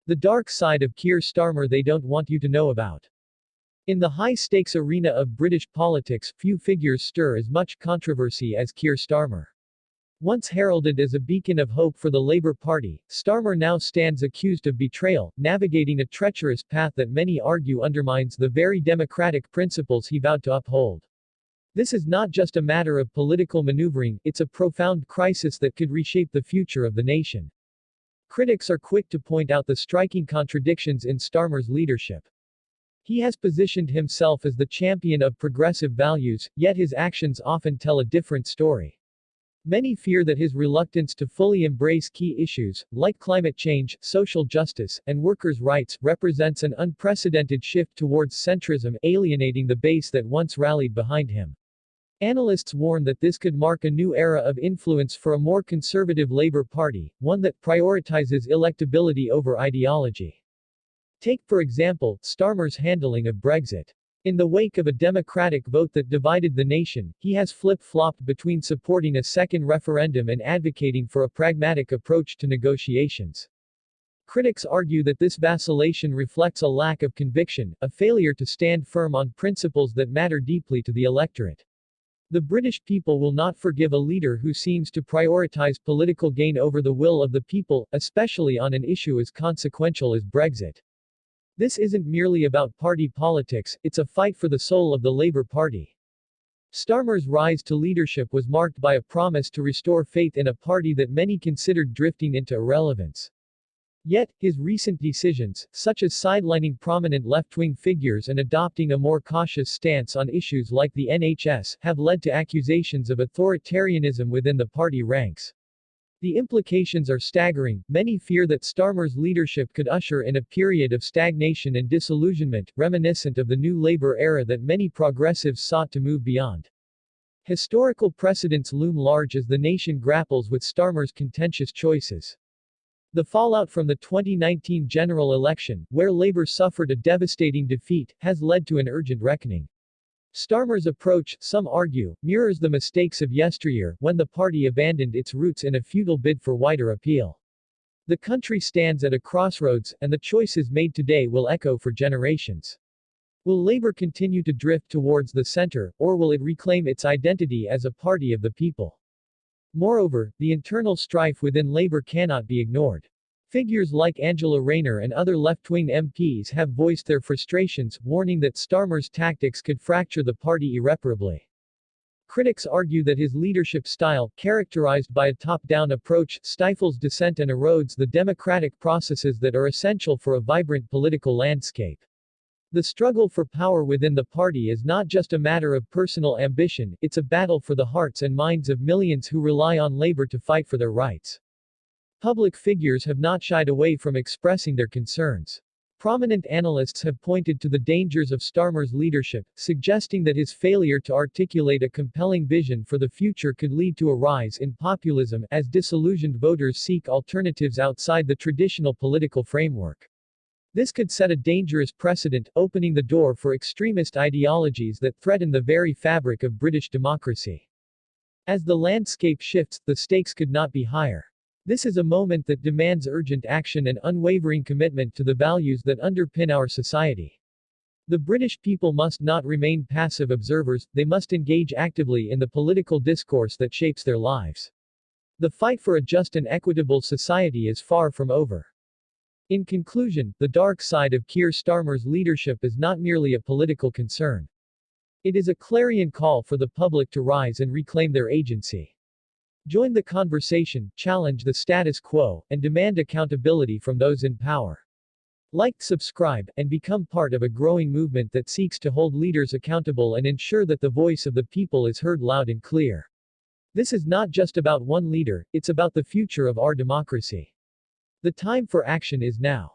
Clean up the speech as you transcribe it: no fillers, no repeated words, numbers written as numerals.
The dark side of Keir Starmer they don't want you to know about. In the high-stakes arena of British politics, few figures stir as much controversy as Keir Starmer. Once heralded as a beacon of hope for the Labour Party, Starmer now stands accused of betrayal, navigating a treacherous path that many argue undermines the very democratic principles he vowed to uphold. This is not just a matter of political maneuvering, it's a profound crisis that could reshape the future of the nation. Critics are quick to point out the striking contradictions in Starmer's leadership. He has positioned himself as the champion of progressive values, yet his actions often tell a different story. Many fear that his reluctance to fully embrace key issues, like climate change, social justice, and workers' rights, represents an unprecedented shift towards centrism, alienating the base that once rallied behind him. Analysts warn that this could mark a new era of influence for a more conservative Labour Party, one that prioritizes electability over ideology. Take, for example, Starmer's handling of Brexit. In the wake of a democratic vote that divided the nation, he has flip-flopped between supporting a second referendum and advocating for a pragmatic approach to negotiations. Critics argue that this vacillation reflects a lack of conviction, a failure to stand firm on principles that matter deeply to the electorate. The British people will not forgive a leader who seems to prioritize political gain over the will of the people, especially on an issue as consequential as Brexit. This isn't merely about party politics, it's a fight for the soul of the Labour Party. Starmer's rise to leadership was marked by a promise to restore faith in a party that many considered drifting into irrelevance. Yet, his recent decisions, such as sidelining prominent left-wing figures and adopting a more cautious stance on issues like the NHS, have led to accusations of authoritarianism within the party ranks. The implications are staggering. Many fear that Starmer's leadership could usher in a period of stagnation and disillusionment, reminiscent of the New Labour era that many progressives sought to move beyond. Historical precedents loom large as the nation grapples with Starmer's contentious choices. The fallout from the 2019 general election, where Labour suffered a devastating defeat, has led to an urgent reckoning. Starmer's approach, some argue, mirrors the mistakes of yesteryear, when the party abandoned its roots in a futile bid for wider appeal. The country stands at a crossroads, and the choices made today will echo for generations. Will Labour continue to drift towards the center, or will it reclaim its identity as a party of the people? Moreover, the internal strife within Labour cannot be ignored. Figures like Angela Rayner and other left-wing MPs have voiced their frustrations, warning that Starmer's tactics could fracture the party irreparably. Critics argue that his leadership style, characterized by a top-down approach, stifles dissent and erodes the democratic processes that are essential for a vibrant political landscape. The struggle for power within the party is not just a matter of personal ambition, it's a battle for the hearts and minds of millions who rely on Labour to fight for their rights. Public figures have not shied away from expressing their concerns. Prominent analysts have pointed to the dangers of Starmer's leadership, suggesting that his failure to articulate a compelling vision for the future could lead to a rise in populism, as disillusioned voters seek alternatives outside the traditional political framework. This could set a dangerous precedent, opening the door for extremist ideologies that threaten the very fabric of British democracy. As the landscape shifts, the stakes could not be higher. This is a moment that demands urgent action and unwavering commitment to the values that underpin our society. The British people must not remain passive observers, they must engage actively in the political discourse that shapes their lives. The fight for a just and equitable society is far from over. In conclusion, the dark side of Keir Starmer's leadership is not merely a political concern. It is a clarion call for the public to rise and reclaim their agency. Join the conversation, challenge the status quo, and demand accountability from those in power. Like, subscribe, and become part of a growing movement that seeks to hold leaders accountable and ensure that the voice of the people is heard loud and clear. This is not just about one leader, it's about the future of our democracy. The time for action is now.